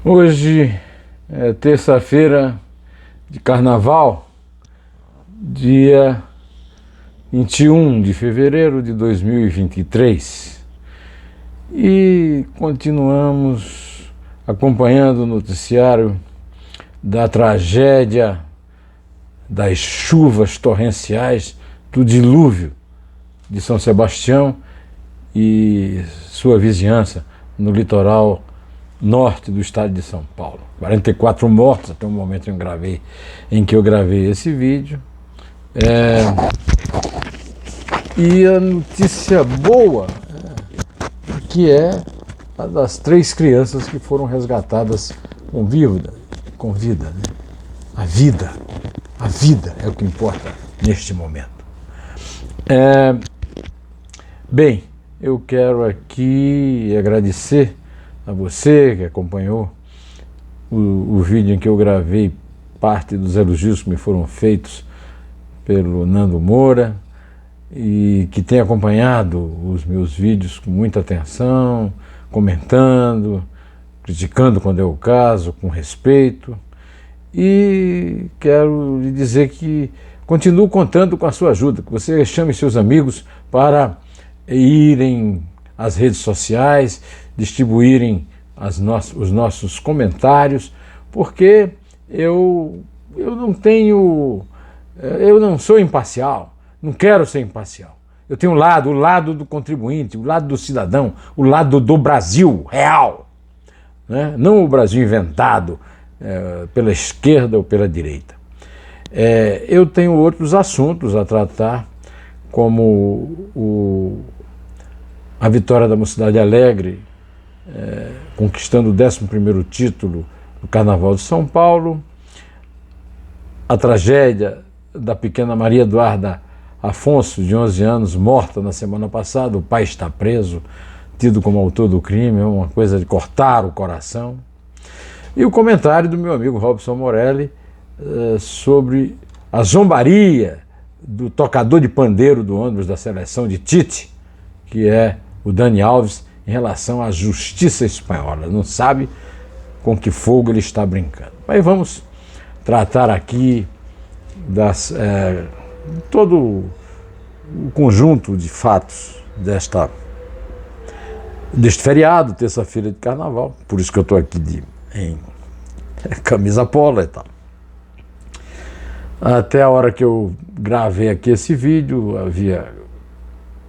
Hoje é terça-feira de carnaval, dia 21 de fevereiro de 2023, e continuamos acompanhando o noticiário da tragédia das chuvas torrenciais do dilúvio de São Sebastião e sua vizinhança no litoral norte do estado de São Paulo. 44 mortos até o momento em que eu gravei esse vídeo. E a notícia boa que é a das 3 crianças que foram resgatadas com vida, né? A vida é o que importa neste momento. Bem, eu quero aqui agradecer a você que acompanhou o vídeo em que eu gravei parte dos elogios que me foram feitos pelo Nando Moura e que tem acompanhado os meus vídeos com muita atenção, comentando, criticando quando é o caso, com respeito. E quero lhe dizer que continuo contando com a sua ajuda, que você chame seus amigos para irem às redes sociais, distribuírem os nossos comentários, porque eu não sou imparcial, não quero ser imparcial. Eu tenho o lado do contribuinte, o lado do cidadão, o lado do Brasil real, né? Não o Brasil inventado pela esquerda ou pela direita. Eu tenho outros assuntos a tratar, como a vitória da Mocidade Alegre, conquistando o 11º título do Carnaval de São Paulo, a tragédia da pequena Maria Eduarda Afonso, de 11 anos, morta na semana passada. O pai está preso, tido como autor do crime, é uma coisa de cortar o coração. E o comentário do meu amigo Robson Morelli sobre a zombaria do tocador de pandeiro do ônibus da seleção de Tite, que é o Dani Alves, em relação à justiça espanhola. Não sabe com que fogo ele está brincando. Mas vamos tratar aqui todo o conjunto de fatos deste feriado, terça-feira de carnaval. Por isso que eu estou aqui em camisa polo e tal. Até a hora que eu gravei aqui esse vídeo, havia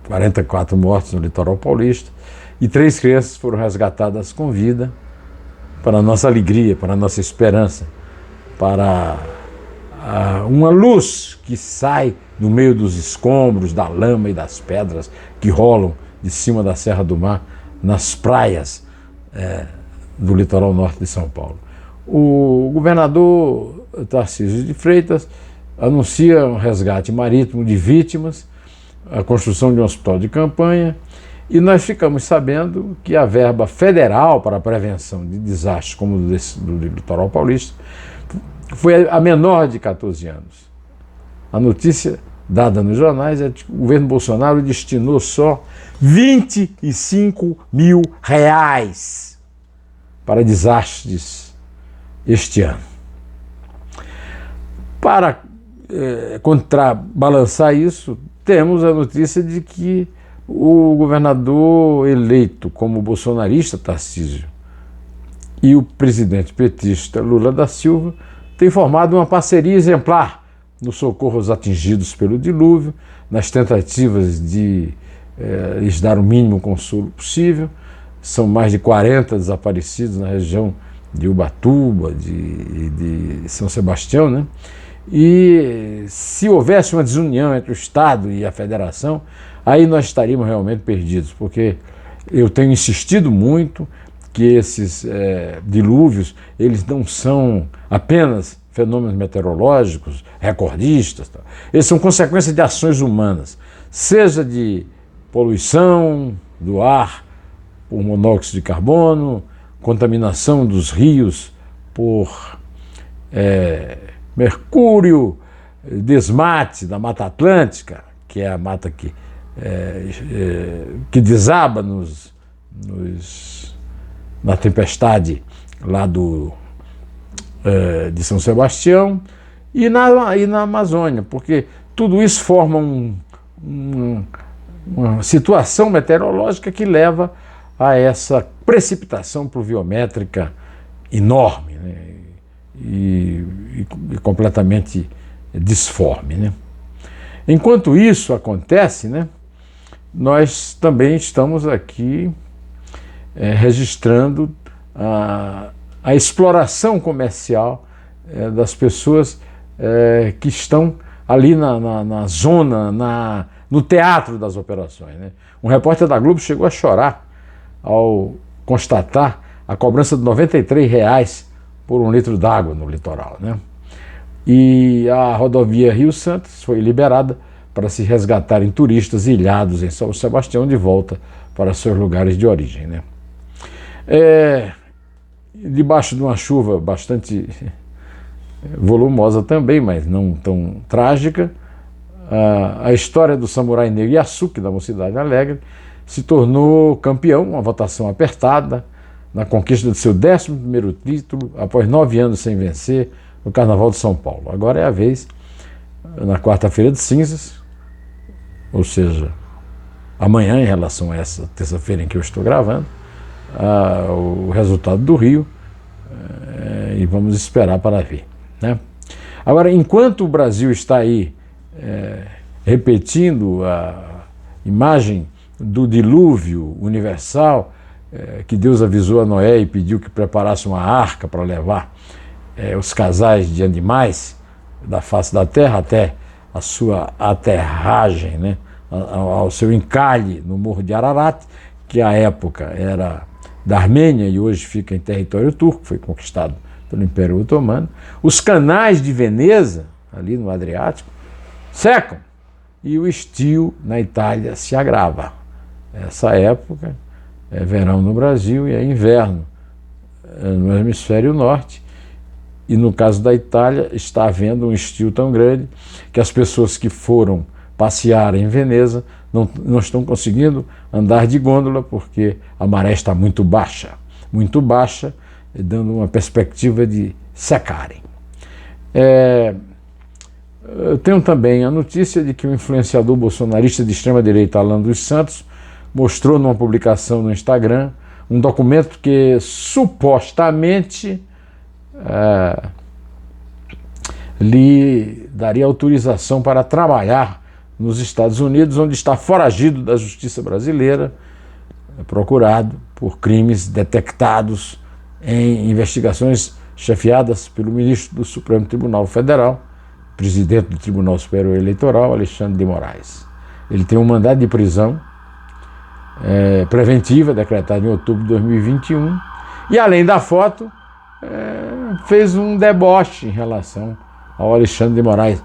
44 mortos no litoral paulista e 3 crianças foram resgatadas com vida, para a nossa alegria, para a nossa esperança, para uma luz que sai no meio dos escombros, da lama e das pedras que rolam de cima da Serra do Mar, nas praias do litoral norte de São Paulo. O governador Tarcísio de Freitas anuncia um resgate marítimo de vítimas, a construção de um hospital de campanha, e nós ficamos sabendo que a verba federal para a prevenção de desastres como o do litoral paulista foi a menor de 14 anos. A notícia dada nos jornais é que o governo Bolsonaro destinou só R$25 mil para desastres este ano. Para contrabalançar isso, temos a notícia de que o governador eleito como bolsonarista, Tarcísio, e o presidente petista Lula da Silva têm formado uma parceria exemplar no socorro aos atingidos pelo dilúvio, nas tentativas de lhes dar o mínimo consolo possível. São mais de 40 desaparecidos na região de Ubatuba, de São Sebastião, né? E se houvesse uma desunião entre o Estado e a Federação, aí nós estaríamos realmente perdidos, porque eu tenho insistido muito que esses dilúvios, eles não são apenas fenômenos meteorológicos, recordistas, eles são consequência de ações humanas, seja de poluição do ar por monóxido de carbono, contaminação dos rios por mercúrio, desmate da Mata Atlântica, que é a mata que desaba na tempestade lá de São Sebastião, e na Amazônia, porque tudo isso forma uma situação meteorológica que leva a essa precipitação pluviométrica enorme, né? e completamente disforme, né? Enquanto isso acontece, né, nós também estamos aqui registrando a exploração comercial das pessoas que estão ali na zona, no teatro das operações, né? Um repórter da Globo chegou a chorar ao constatar a cobrança de R$ 93 por um litro d'água no litoral, né? E a rodovia Rio-Santos foi liberada para se resgatarem turistas ilhados em São Sebastião de volta para seus lugares de origem, né? Debaixo de uma chuva bastante volumosa também, mas não tão trágica, a história do samurai negro Yasuke, da Mocidade Alegre, se tornou campeão, uma votação apertada, na conquista de seu 11º título, após 9 anos sem vencer, no Carnaval de São Paulo. Agora é a vez, na quarta-feira de cinzas, ou seja, amanhã, em relação a essa terça-feira em que eu estou gravando, o resultado do Rio, e vamos esperar para ver, né? Agora, enquanto o Brasil está aí repetindo a imagem do dilúvio universal, que Deus avisou a Noé e pediu que preparasse uma arca para levar os casais de animais da face da terra até a sua aterragem, né, ao seu encalhe no Morro de Ararat, que à época era da Armênia e hoje fica em território turco, foi conquistado pelo Império Otomano. Os canais de Veneza, ali no Adriático, secam e o estio na Itália se agrava. Essa época é verão no Brasil e é inverno no hemisfério norte. E no caso da Itália, está havendo um estio tão grande que as pessoas que foram passear em Veneza não estão conseguindo andar de gôndola porque a maré está muito baixa, dando uma perspectiva de secarem. Eu tenho também a notícia de que o influenciador bolsonarista de extrema-direita Alan dos Santos mostrou numa publicação no Instagram um documento que supostamente lhe daria autorização para trabalhar nos Estados Unidos, onde está foragido da justiça brasileira, procurado por crimes detectados em investigações chefiadas pelo ministro do Supremo Tribunal Federal, presidente do Tribunal Superior Eleitoral, Alexandre de Moraes. Ele tem um mandado de prisão preventiva, decretado em outubro de 2021, e além da foto, fez um deboche em relação ao Alexandre de Moraes,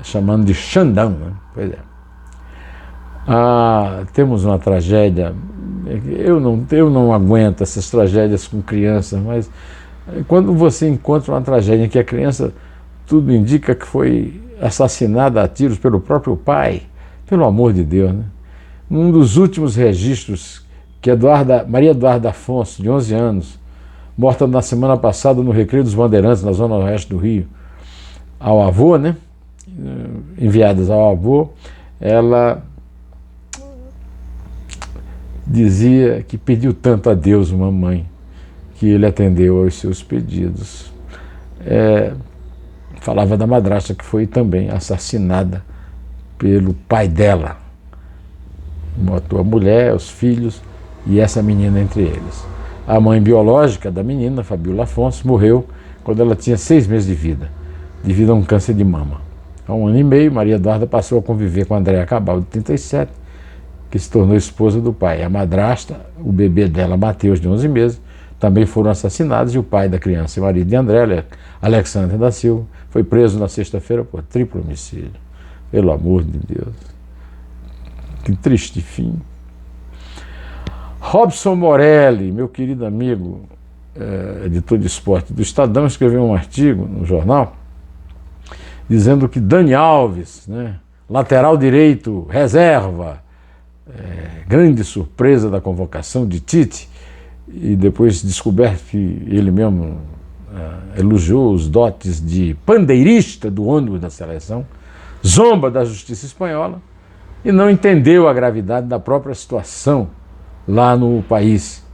chamando de Xandão, né? Pois é. Temos uma tragédia, eu não aguento essas tragédias com crianças, mas quando você encontra uma tragédia em que a criança, tudo indica que foi assassinada a tiros pelo próprio pai, pelo amor de Deus, né? Num dos últimos registros, que Maria Eduarda Afonso, de 11 anos, morta na semana passada no Recreio dos Bandeirantes, na zona oeste do Rio, ao avô, né? Enviadas ao avô, ela dizia que pediu tanto a Deus, uma mãe, que ele atendeu aos seus pedidos. Falava da madrasta que foi também assassinada pelo pai dela. Matou a mulher, os filhos e essa menina entre eles. A mãe biológica da menina, Fabiola Afonso, morreu quando ela tinha 6 meses de vida, devido a um câncer de mama. Há 1 ano e meio, Maria Eduarda passou a conviver com Andréa Cabal, de 37, que se tornou esposa do pai. A madrasta, o bebê dela, Mateus, de 11 meses, também foram assassinados, e o pai da criança e marido de André, Alexandre da Silva, foi preso na sexta-feira por triplo homicídio. Pelo amor de Deus. Que triste fim. Robson Morelli, meu querido amigo, editor de esporte do Estadão, escreveu um artigo no jornal dizendo que Dani Alves, né, lateral direito, reserva, grande surpresa da convocação de Tite, e depois descoberto que ele mesmo elogiou os dotes de pandeirista do ônibus da seleção, zomba da justiça espanhola e não entendeu a gravidade da própria situação lá no país.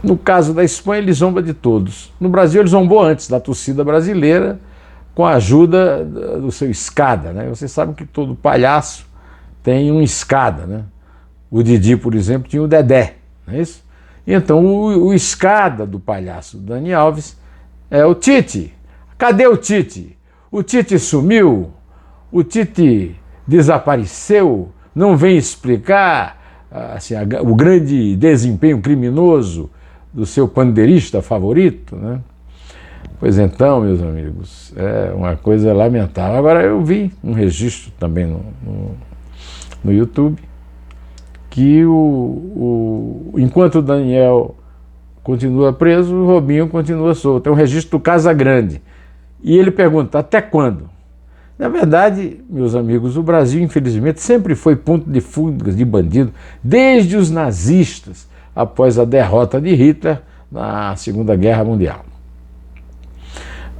No caso da Espanha, ele zomba de todos. No Brasil, ele zombou antes da torcida brasileira com a ajuda do seu escada, né? Vocês sabem que todo palhaço tem um escada, né? O Didi, por exemplo, tinha o Dedé, não é isso? E então o escada do palhaço Dani Alves é o Tite. Cadê o Tite? O Tite sumiu, o Tite desapareceu, não vem explicar assim, o grande desempenho criminoso do seu pandeirista favorito, né? Pois então, meus amigos, é uma coisa lamentável. Agora, eu vi um registro também no YouTube que enquanto o Daniel continua preso, o Robinho continua solto. É um registro do Casagrande. E ele pergunta, até quando? Na verdade, meus amigos, o Brasil, infelizmente, sempre foi ponto de fugas de bandido, desde os nazistas, após a derrota de Hitler na Segunda Guerra Mundial.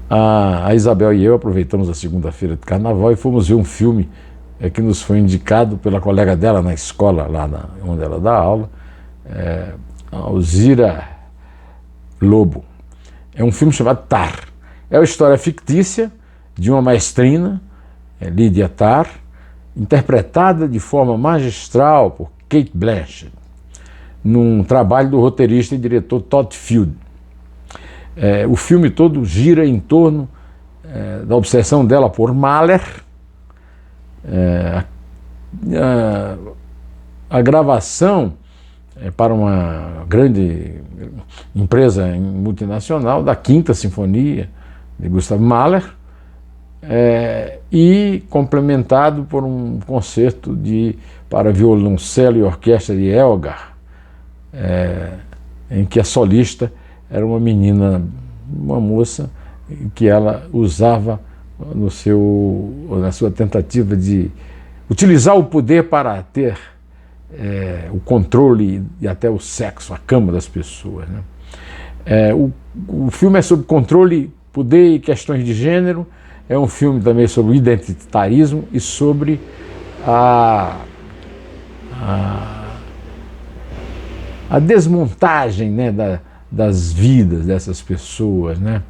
A Isabel e eu aproveitamos a segunda-feira de carnaval e fomos ver um filme que nos foi indicado pela colega dela na escola, lá onde ela dá aula, Alzira Lobo. É um filme chamado Tar. É uma história fictícia de uma maestrina, Lydia Tarr, interpretada de forma magistral por Cate Blanchett, num trabalho do roteirista e diretor Todd Field. O filme todo gira em torno da obsessão dela por Mahler, a gravação para uma grande empresa multinacional da Quinta Sinfonia de Gustav Mahler, e complementado por um concerto para violoncelo e orquestra de Elgar, em que a solista era uma menina, uma moça, que ela usava na sua tentativa de utilizar o poder para ter o controle e até o sexo, a cama das pessoas, né? O filme é sobre controle, poder e questões de gênero. É um filme também sobre identitarismo e sobre a desmontagem, né, das vidas dessas pessoas, né?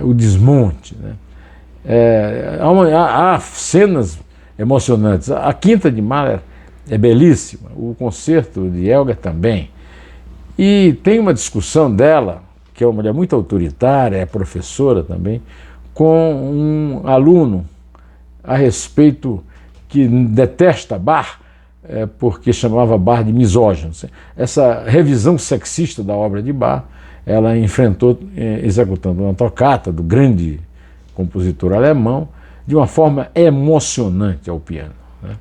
O desmonte, né? Há cenas emocionantes. A Quinta de Mahler é belíssima, o concerto de Elgar também. E tem uma discussão dela, que é uma mulher muito autoritária, é professora também, com um aluno a respeito que detesta Bach, porque chamava Bach de misógino. Essa revisão sexista da obra de Bach, ela enfrentou executando uma tocata do grande compositor alemão, de uma forma emocionante ao piano, né?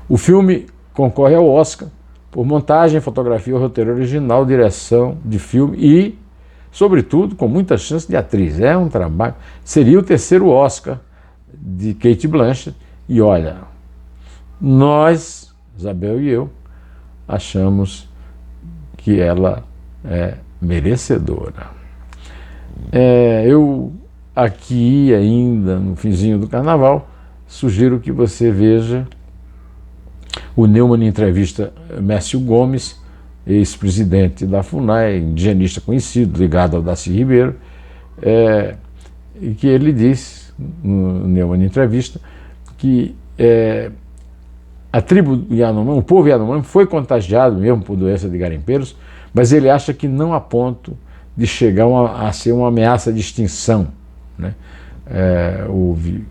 O filme concorre ao Oscar por montagem, fotografia, roteiro original, direção de filme e, sobretudo, com muita chance de atriz. É um trabalho. Seria o terceiro Oscar de Cate Blanchett. E olha, nós, Isabel e eu, achamos que ela é merecedora. Eu aqui ainda no finzinho do carnaval sugiro que você veja o Neumann entrevista Mércio Gomes, ex-presidente da FUNAI, indigenista conhecido, ligado ao Darcy Ribeiro, e que ele disse no Neumann entrevista que a tribo Yanomami, o povo Yanomami foi contagiado mesmo por doença de garimpeiros, mas ele acha que não a ponto de chegar a ser uma ameaça de extinção, né? Houve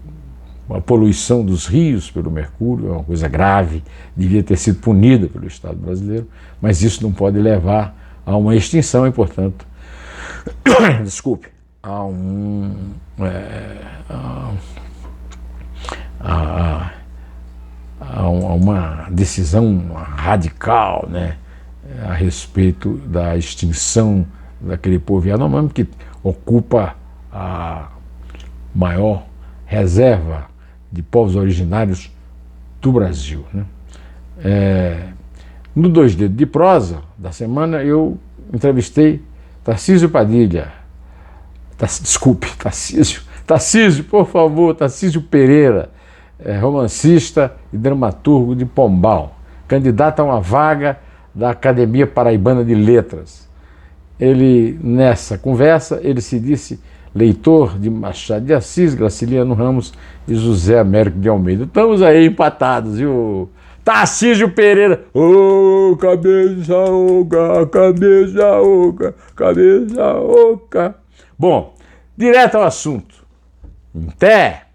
a poluição dos rios pelo mercúrio, é uma coisa grave, devia ter sido punida pelo Estado brasileiro, mas isso não pode levar a uma extinção e, portanto, desculpe, a uma decisão radical, né, a respeito da extinção daquele povo Yanomami, que ocupa a maior reserva de povos originários do Brasil, né? No Dois Dedos de Prosa da semana eu entrevistei Tarcísio Padilha. Desculpe, Tarcísio, por favor, Tarcísio Pereira, romancista e dramaturgo de Pombal, candidato a uma vaga da Academia Paraibana de Letras. Nessa conversa, ele se disse leitor de Machado de Assis, Graciliano Ramos e José Américo de Almeida. Estamos aí empatados, viu? Tarcísio Pereira, ô, cabeça oca, cabeça oca, cabeça oca. Bom, direto ao assunto. Em pé!